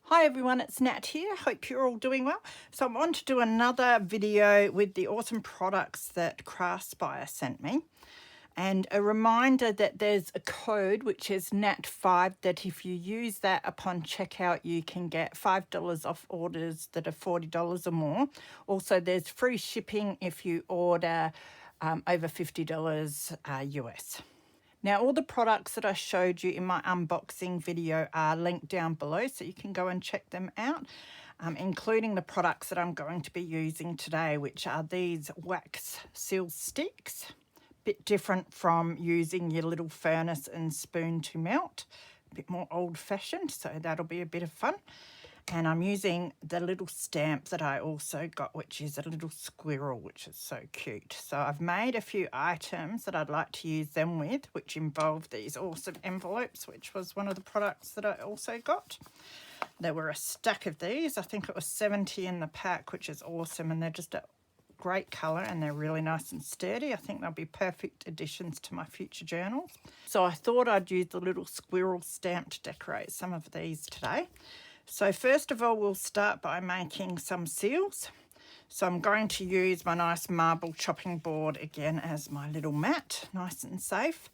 Hi everyone, it's Nat here. Hope you're all doing well. So I want to do another video with the awesome products that Craspire sent me. And a reminder that there's a code which is NAT5 that if you use that upon checkout you can get $5 off orders that are $40 or more. Also there's free shipping if you order over $50 US. Now, all the products that I showed you in my unboxing video are linked down below, so you can go and check them out, including the products that I'm going to be using today, which are these wax seal sticks. Bit different from using your little furnace and spoon to melt. A bit more old-fashioned, so that'll be a bit of fun. And I'm using the little stamp that I also got, which is a little squirrel, which is so cute. So I've made a few items that I'd like to use them with, which involve these awesome envelopes, which was one of the products that I also got. There were a stack of these. I think it was 70 in the pack, which is awesome. And they're just a great colour and they're really nice and sturdy. I think they'll be perfect additions to my future journals. So I thought I'd use the little squirrel stamp to decorate some of these today. So first of all, we'll start by making some seals. So I'm going to use my nice marble chopping board again as my little mat, nice and safe.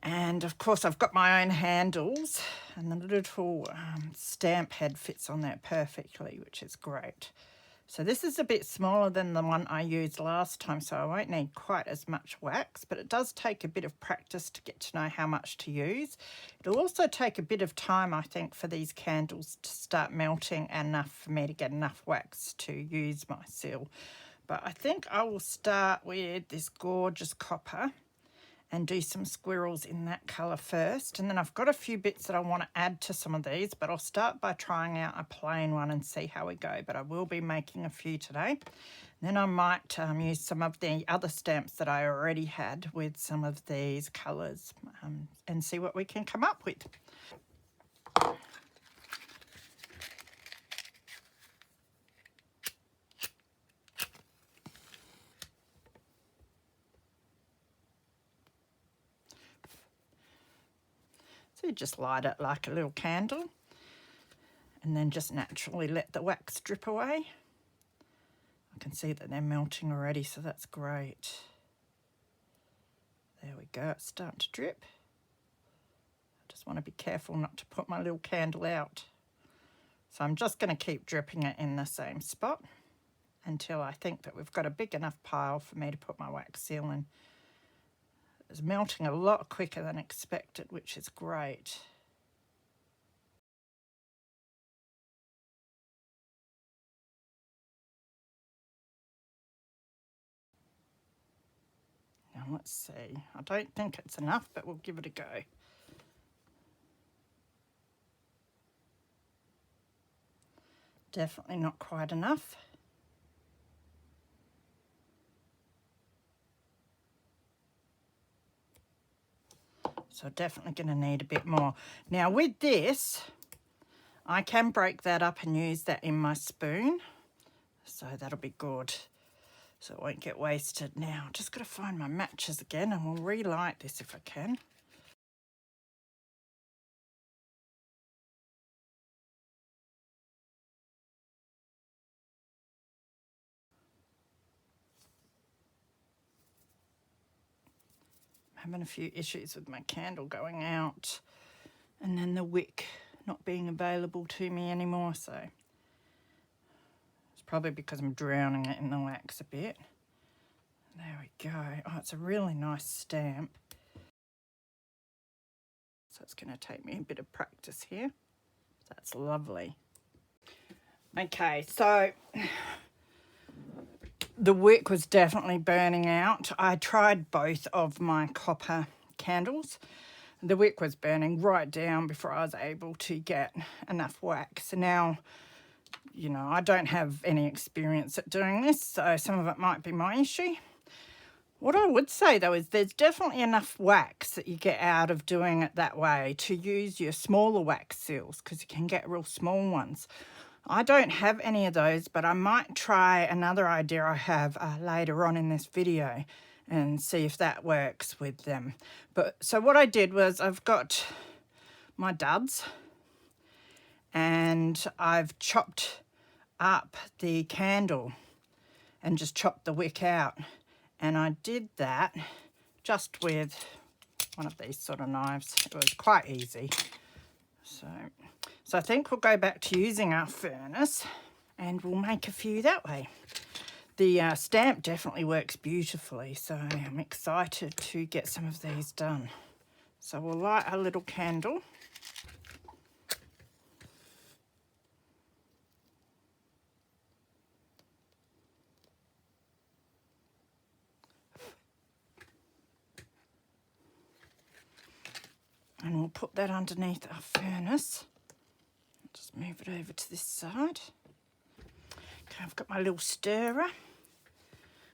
And of course I've got my own handles and the little stamp head fits on there perfectly, which is great. So this is a bit smaller than the one I used last time, so I won't need quite as much wax, but it does take a bit of practice to get to know how much to use. It'll also take a bit of time, I think, for these candles to start melting enough for me to get enough wax to use my seal. But I think I will start with this gorgeous copper and do some squirrels in that colour first. And then I've got a few bits that I want to add to some of these, but I'll start by trying out a plain one and see how we go. But I will be making a few today. And then I might use some of the other stamps that I already had with some of these colours and see what we can come up with. So you just light it like a little candle and then just naturally let the wax drip away. I can see that they're melting already, so that's great. There we go, it's starting to drip. I just want to be careful not to put my little candle out. So I'm just going to keep dripping it in the same spot until I think that we've got a big enough pile for me to put my wax seal in. It's melting a lot quicker than expected, which is great. Now let's see. I don't think it's enough, but we'll give it a go. Definitely not quite enough. So definitely going to need a bit more. Now with this, I can break that up and use that in my spoon. So that'll be good. So it won't get wasted. Now, just got to find my matches again and we'll relight this if I can. I'm having a few issues with my candle going out and then the wick not being available to me anymore, so it's probably because I'm drowning it in the wax a bit. There we go. Oh, it's a really nice stamp. So it's going to take me a bit of practice here. That's lovely. Okay, so the wick was definitely burning out. I tried both of my copper candles. The wick was burning right down before I was able to get enough wax. Now, you know, I don't have any experience at doing this, so some of it might be my issue. What I would say though is there's definitely enough wax that you get out of doing it that way to use your smaller wax seals, because you can get real small ones. I don't have any of those, but I might try another idea I have later on in this video and see if that works with them. But so what I did was I've got my duds and I've chopped up the candle and just chopped the wick out. And I did that just with one of these sort of knives. It was quite easy. So I think we'll go back to using our furnace and we'll make a few that way. The stamp definitely works beautifully, so I'm excited to get some of these done. So we'll light a little candle. And we'll put that underneath our furnace. Just move it over to this side. Okay, I've got my little stirrer.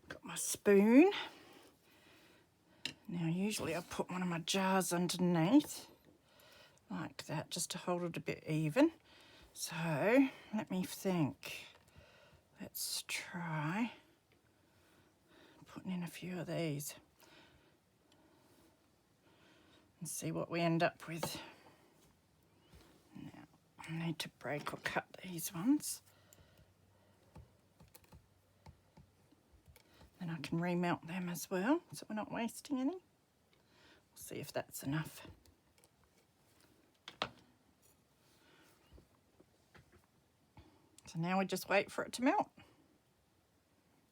Got my spoon. Now usually I put one of my jars underneath, like that, just to hold it a bit even. So let me think. Let's try putting in a few of these and see what we end up with. Now I need to break or cut these ones. Then I can remelt them as well, so we're not wasting any. We'll see if that's enough. So now we just wait for it to melt.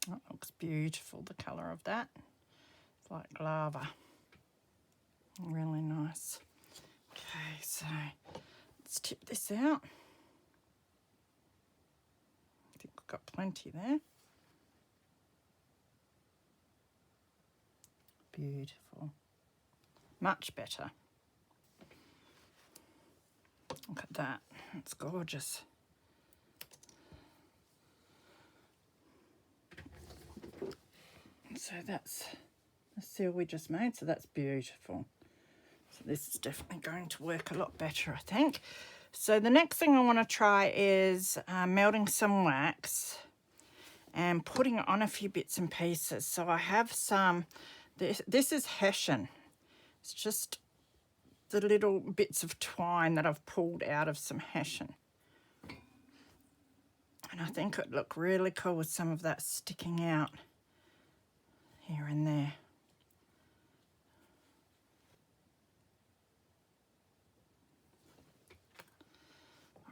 That looks beautiful, the colour of that. It's like lava. Really nice. Okay, so let's tip this out. I think we've got plenty there. Beautiful. Much better. Look at that. It's gorgeous. So that's the seal we just made, so that's beautiful. So this is definitely going to work a lot better, I think. So the next thing I want to try is melting some wax and putting it on a few bits and pieces. So I have some, this is hessian. It's just the little bits of twine that I've pulled out of some hessian. And I think it'd look really cool with some of that sticking out here and there.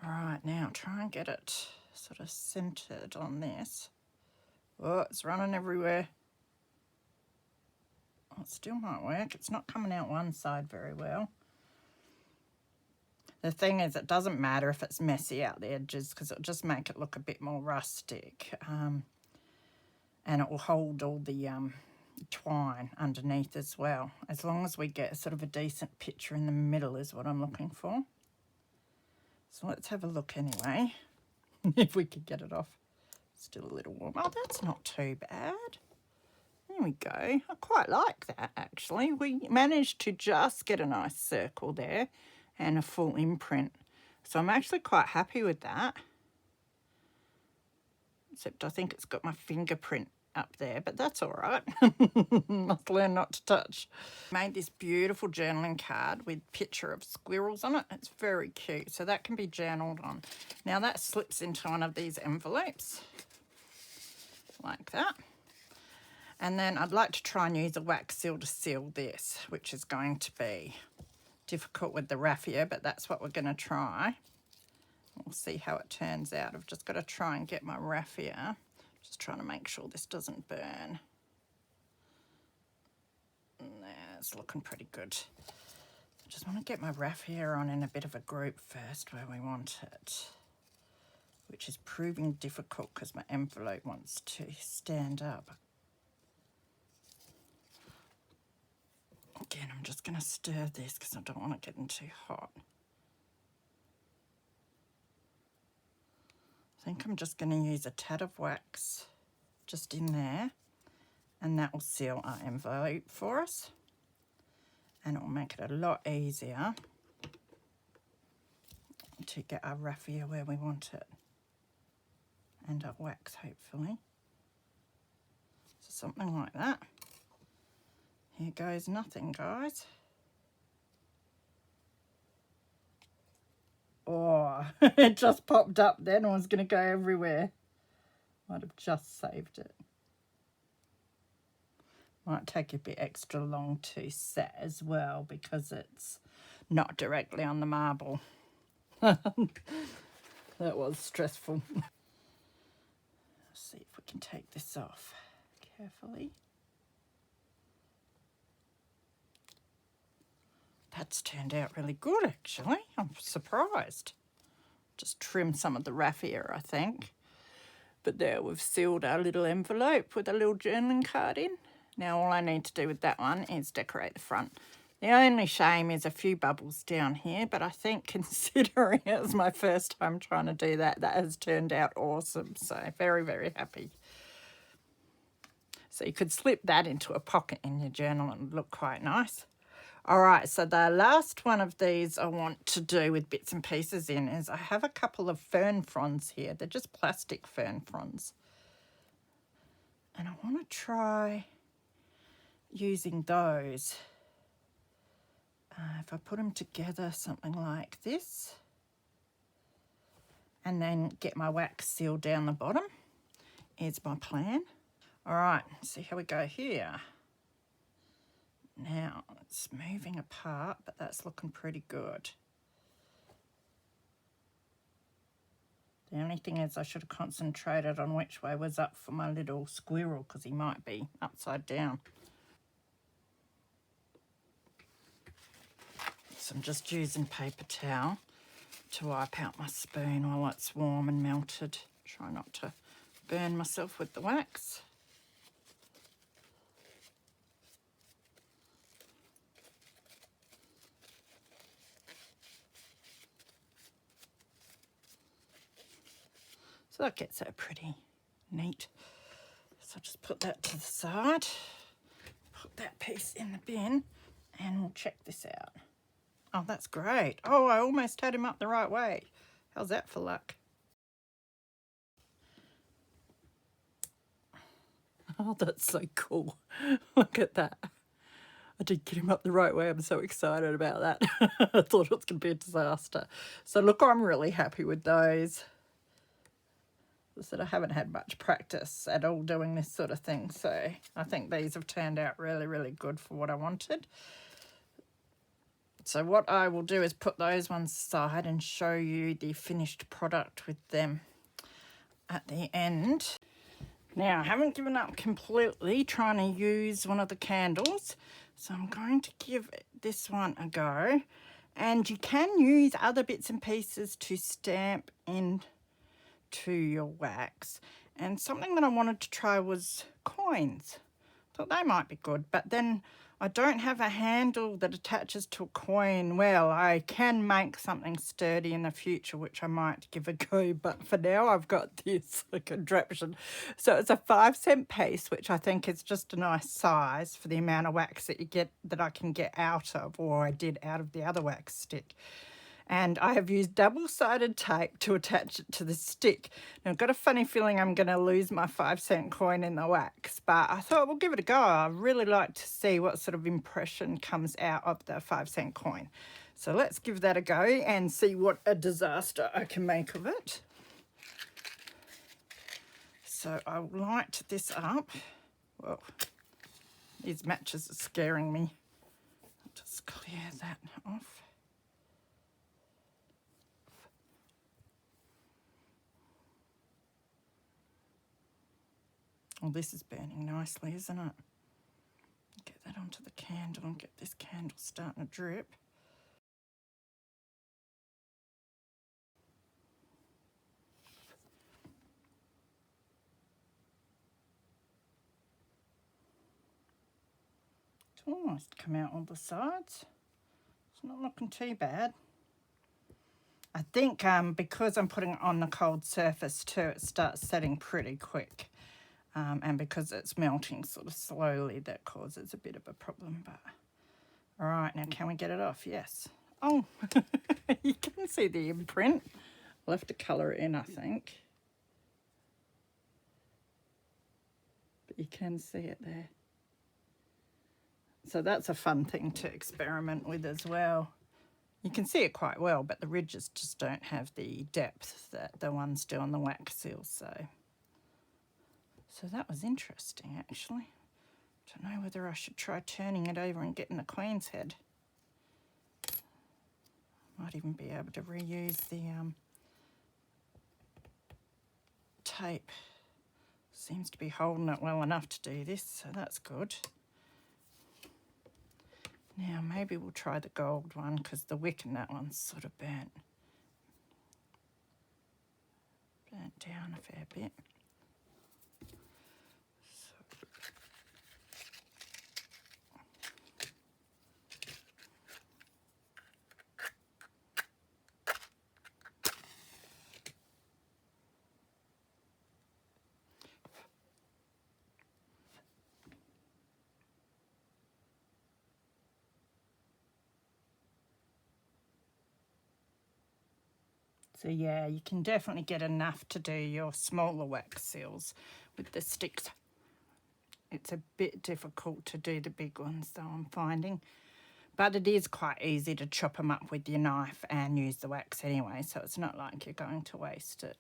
All right, now try and get it sort of centered on this. Oh, it's running everywhere. Oh, it still might work. It's not coming out one side very well. The thing is, it doesn't matter if it's messy out the edges because it'll just make it look a bit more rustic. And it will hold all the twine underneath as well. As long as we get sort of a decent picture in the middle is what I'm looking for. So let's have a look anyway, if we could get it off. Still a little warm. Oh, that's not too bad. There we go. I quite like that, actually. We managed to just get a nice circle there and a full imprint. So I'm actually quite happy with that. Except I think it's got my fingerprint up there, but that's all right. Must learn not to touch. Made this beautiful journaling card with picture of squirrels on it. It's very cute, so that can be journaled on. Now that slips into one of these envelopes, like that. And then I'd like to try and use a wax seal to seal this, which is going to be difficult with the raffia, but that's what we're going to try. We'll see how it turns out. I've just got to try and get my raffia. Just trying to make sure this doesn't burn. There, it's looking pretty good. I just want to get my raffia on in a bit of a group first where we want it, which is proving difficult because my envelope wants to stand up. Again, I'm just going to stir this because I don't want it getting too hot. I think I'm just going to use a tad of wax just in there, and that will seal our envelope for us, and it will make it a lot easier to get our raffia where we want it, and our wax hopefully. So something like that. Here goes nothing, guys. Oh, it just popped up then. I was going to go everywhere. Might have just saved it. Might take a bit extra long to set as well because it's not directly on the marble. That was stressful. Let's see if we can take this off carefully. That's turned out really good, actually. I'm surprised. Just trim some of the raffia, I think. But there, we've sealed our little envelope with a little journaling card in. Now all I need to do with that one is decorate the front. The only shame is a few bubbles down here, but I think considering it was my first time trying to do that, that has turned out awesome. So very, very happy. So you could slip that into a pocket in your journal and look quite nice. All right, so the last one of these I want to do with bits and pieces in is I have a couple of fern fronds here. They're just plastic fern fronds. And I want to try using those. If I put them together, something like this, and then get my wax seal down the bottom is my plan. All right, see how we go here. Now, it's moving apart, but that's looking pretty good. The only thing is I should have concentrated on which way was up for my little squirrel because he might be upside down. So I'm just using paper towel to wipe out my spoon while it's warm and melted. Try not to burn myself with the wax. So that gets it pretty neat. So I'll just put that to the side, put that piece in the bin, and we'll check this out. Oh, that's great. Oh, I almost had him up the right way. How's that for luck? Oh, that's so cool. Look at that. I did get him up the right way. I'm so excited about that. I thought it was going to be a disaster. So look, I'm really happy with those. I said I haven't had much practice at all doing this sort of thing, so I think these have turned out really, really good for what I wanted. So what I will do is put those ones aside and show you the finished product with them at the end. Now, I haven't given up completely trying to use one of the candles, so I'm going to give this one a go. And you can use other bits and pieces to stamp in to your wax. And something that I wanted to try was coins. Thought they might be good, but then I don't have a handle that attaches to a coin. Well, I can make something sturdy in the future, which I might give a go, but for now I've got this contraption. So it's a 5-cent piece, which I think is just a nice size for the amount of wax that you get, that I can get out of, or I did out of the other wax stick. And I have used double-sided tape to attach it to the stick. Now, I've got a funny feeling I'm going to lose my 5-cent coin in the wax, but I thought we'll give it a go. I really like to see what sort of impression comes out of the 5-cent coin. So let's give that a go and see what a disaster I can make of it. So I'll light this up. Well, these matches are scaring me. I'll just clear that off. Well, this is burning nicely, isn't it? Get that onto the candle and get this candle starting to drip. It's almost come out on the sides. It's not looking too bad. I think because I'm putting it on the cold surface too, it starts setting pretty quick. And because it's melting sort of slowly, that causes a bit of a problem. But all right, now can we get it off? Yes. Oh, you can see the imprint. I'll have to colour it in, I think. But you can see it there. So that's a fun thing to experiment with as well. You can see it quite well, but the ridges just don't have the depth that the ones do on the wax seals. So that was interesting, actually. Don't know whether I should try turning it over and getting the Queen's head. Might even be able to reuse the tape. Seems to be holding it well enough to do this, so that's good. Now maybe we'll try the gold one because the wick in that one's sort of burnt down a fair bit. So yeah, you can definitely get enough to do your smaller wax seals with the sticks. It's a bit difficult to do the big ones though, I'm finding. But it is quite easy to chop them up with your knife and use the wax anyway, so it's not like you're going to waste it.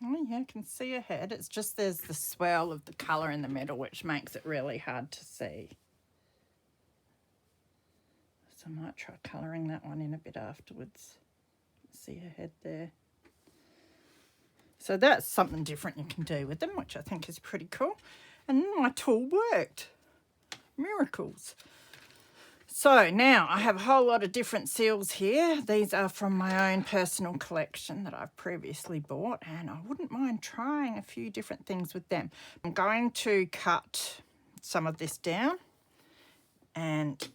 Oh yeah, I can see ahead. It's just there's the swell of the colour in the middle which makes it really hard to see. So I might try colouring that one in a bit afterwards. See ahead there. So that's something different you can do with them, which I think is pretty cool. And my tool worked. Miracles. So now I have a whole lot of different seals here. These are from my own personal collection that I've previously bought, and I wouldn't mind trying a few different things with them. I'm going to cut some of this down and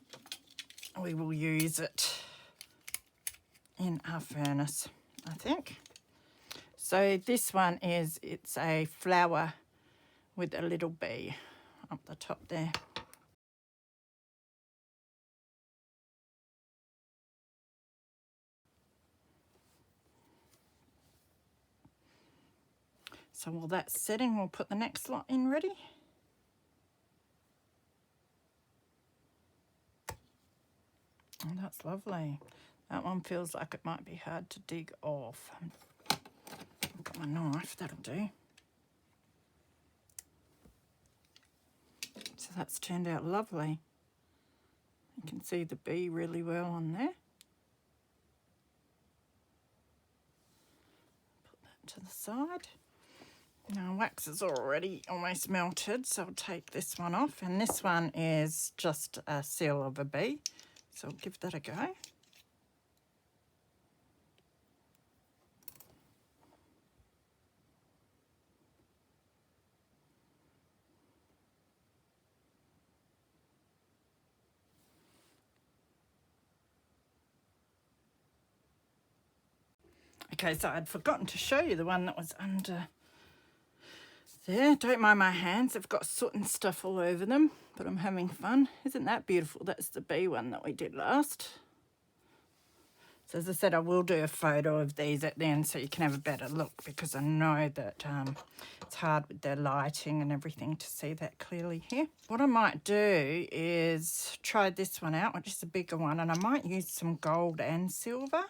we will use it in our furnace, I think. So this one it's a flower with a little bee up the top there. So while that's setting, we'll put the next lot in ready. Oh, that's lovely. That one feels like it might be hard to dig off. I've got my knife, that'll do. So that's turned out lovely. You can see the bee really well on there. Put that to the side. Now wax is already almost melted, so I'll take this one off. And this one is just a seal of a bee. So I'll give that a go. Okay, so I'd forgotten to show you the one that was under there. Don't mind my hands, they've got soot and stuff all over them, but I'm having fun. Isn't that beautiful? That's the bee one that we did last. So as I said, I will do a photo of these at the end so you can have a better look, because I know that it's hard with their lighting and everything to see that clearly here. What I might do is try this one out, which is a bigger one, and I might use some gold and silver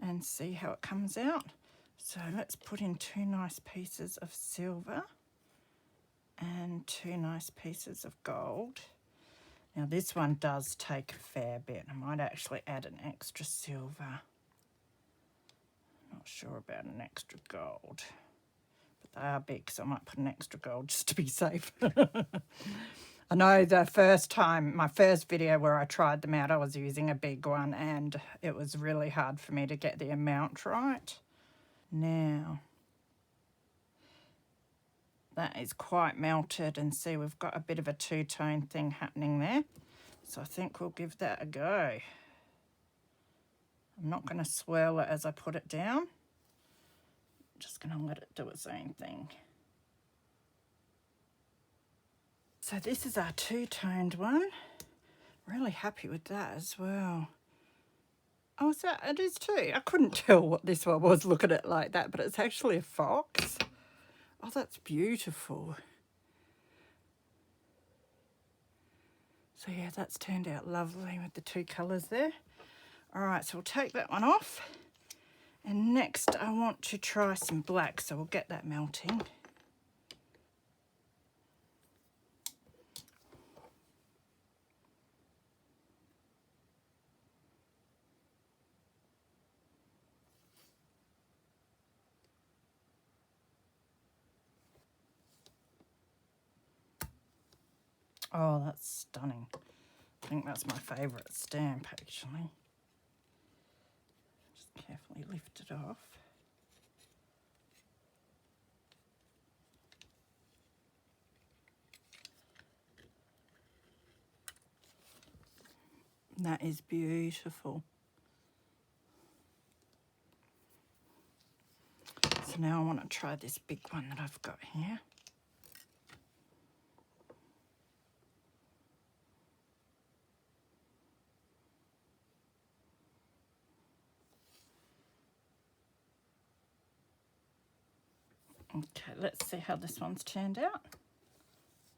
and see how it comes out. So let's put in 2 nice pieces of silver and 2 nice pieces of gold. Now this one does take a fair bit. I might actually add an extra silver. Not sure about an extra gold, but they are big, so I might put an extra gold just to be safe. I know the first time, my first video where I tried them out, I was using a big one and it was really hard for me to get the amount right. Now, that is quite melted, and see we've got a bit of a two-tone thing happening there. So I think we'll give that a go. I'm not going to swirl it as I put it down. I'm just going to let it do its own thing. So this is our two-toned one. Really happy with that as well. Oh, so it is too. I couldn't tell what this one was, look at it like that, but it's actually a fox. Oh, that's beautiful. So yeah, that's turned out lovely with the two colours there. All right, so we'll take that one off. And next I want to try some black, so we'll get that melting. Oh, that's stunning. I think that's my favourite stamp, actually. Just carefully lift it off. That is beautiful. So now I want to try this big one that I've got here. Okay, let's see how this one's turned out.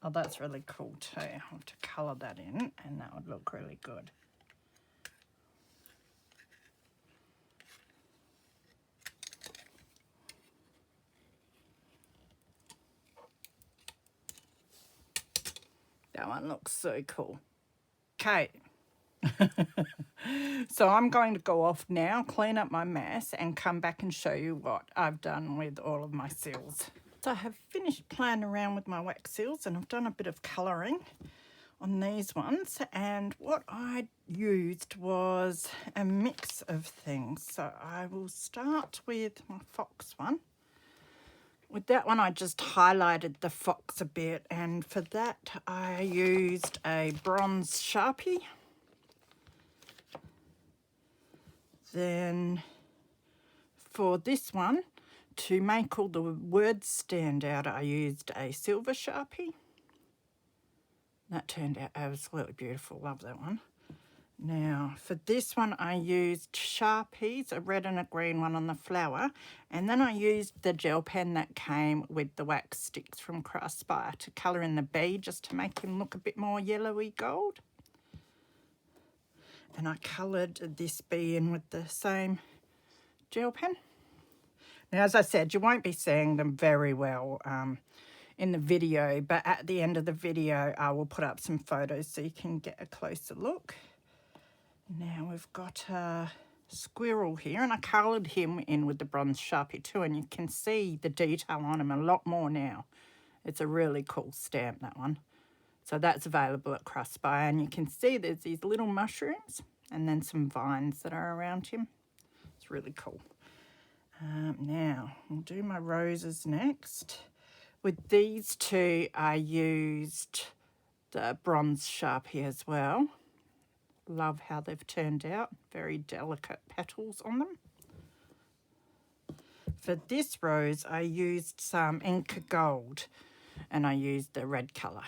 Oh, that's really cool too. I'll have to colour that in and that would look really good. That one looks so cool. Okay. So I'm going to go off now, clean up my mess and come back and show you what I've done with all of my seals. So I have finished playing around with my wax seals and I've done a bit of colouring on these ones, and what I used was a mix of things. So I will start with my fox one. With that one I just highlighted the fox a bit, and for that I used a bronze Sharpie. Then for this one, to make all the words stand out, I used a silver Sharpie. That turned out absolutely beautiful. Love that one. Now, for this one, I used Sharpies, a red and a green one on the flower. And then I used the gel pen that came with the wax sticks from Craspire to colour in the bee, just to make him look a bit more yellowy gold. And I coloured this bee in with the same gel pen. Now, as I said, you won't be seeing them very well in the video, but at the end of the video, I will put up some photos so you can get a closer look. Now we've got a squirrel here, and I coloured him in with the bronze Sharpie too, and you can see the detail on him a lot more now. It's a really cool stamp, that one. So that's available at Craspire, and you can see there's these little mushrooms and then some vines that are around him. It's really cool. Now we'll do my roses next. With these two, I used the bronze Sharpie as well. Love how they've turned out. Very delicate petals on them. For this rose, I used some Inca Gold, and I used the red colour.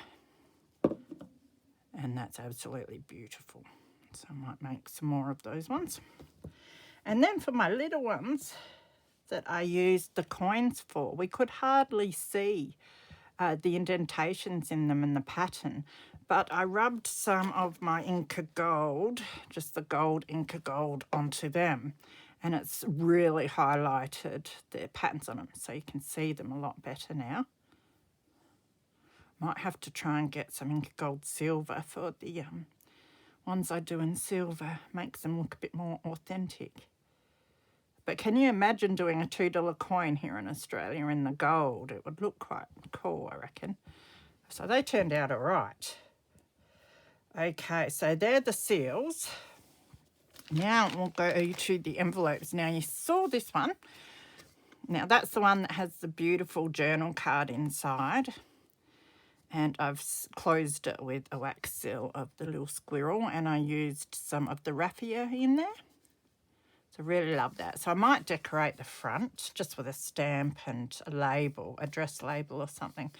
And that's absolutely beautiful. So I might make some more of those ones. And then for my little ones that I used the coins for, we could hardly see the indentations in them and the pattern, but I rubbed some of my Inca Gold, just the gold Inca Gold, onto them, and it's really highlighted the patterns on them, so you can see them a lot better now. Might have to try and get some Inca Gold silver for the ones I do in silver. Makes them look a bit more authentic. But can you imagine doing a $2 coin here in Australia in the gold? It would look quite cool, I reckon. So they turned out all right. Okay, so they're the seals. Now we'll go to the envelopes. Now you saw this one. Now that's the one that has the beautiful journal card inside. And I've closed it with a wax seal of the little squirrel, and I used some of the raffia in there. So I really love that. So I might decorate the front just with a stamp and a label, address label or something.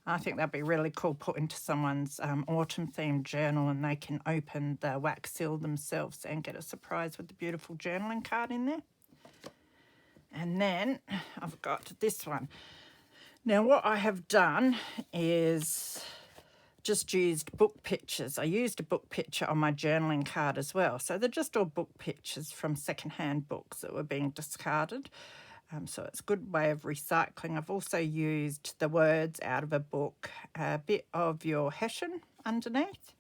I think that'd be really cool, put into someone's autumn themed journal, and they can open the wax seal themselves and get a surprise with the beautiful journaling card in there. And then I've got this one. Now what I have done is just used book pictures. I used a book picture on my journaling card as well. So they're just all book pictures from secondhand books that were being discarded. So it's a good way of recycling. I've also used the words out of a book, a bit of your hessian underneath.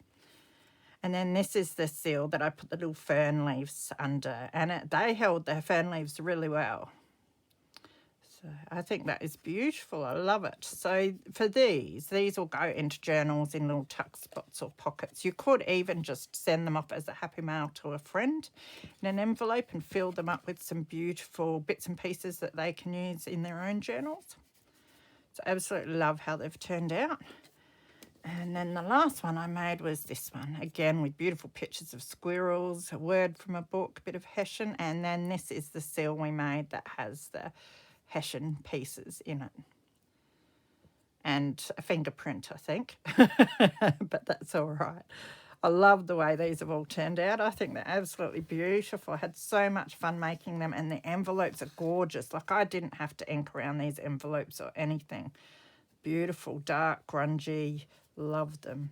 And then this is the seal that I put the little fern leaves under, and they held the fern leaves really well. So I think that is beautiful. I love it. So for these will go into journals in little tuck spots or pockets. You could even just send them off as a happy mail to a friend in an envelope and fill them up with some beautiful bits and pieces that they can use in their own journals. So I absolutely love how they've turned out. And then the last one I made was this one, again with beautiful pictures of squirrels, a word from a book, a bit of hessian, and then this is the seal we made that has the hessian pieces in it. And a fingerprint, I think, but that's all right. I love the way these have all turned out. I think they're absolutely beautiful. I had so much fun making them, and the envelopes are gorgeous. Like, I didn't have to ink around these envelopes or anything. Beautiful, dark, grungy. Love them.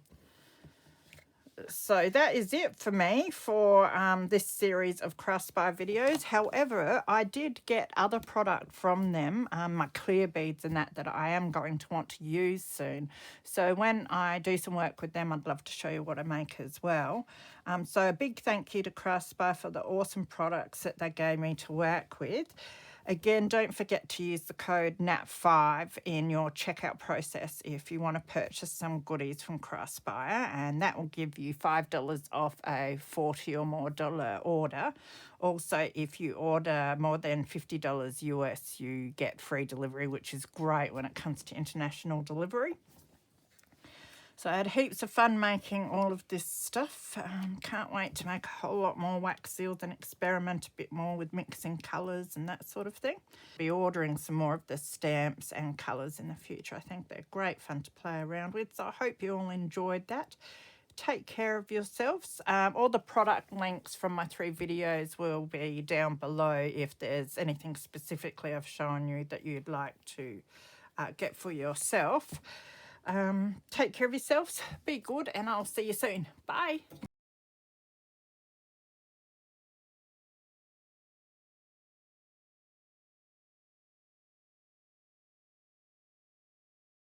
So that is it for me for this series of Craspire videos. However, I did get other product from them, my clear beads and that I am going to want to use soon. So when I do some work with them, I'd love to show you what I make as well. So a big thank you to Craspire for the awesome products that they gave me to work with. Again, don't forget to use the code NAT5 in your checkout process if you want to purchase some goodies from Craspire, and that will give you $5 off a $40 or more order. Also, if you order more than $50 US, you get free delivery, which is great when it comes to international delivery. So I had heaps of fun making all of this stuff. Can't wait to make a whole lot more wax seals and experiment a bit more with mixing colours and that sort of thing. Be ordering some more of the stamps and colours in the future. I think they're great fun to play around with. So I hope you all enjoyed that. Take care of yourselves. All the product links from my 3 videos will be down below if there's anything specifically I've shown you that you'd like to get for yourself. Take care of yourselves, be good, and I'll see you soon. Bye.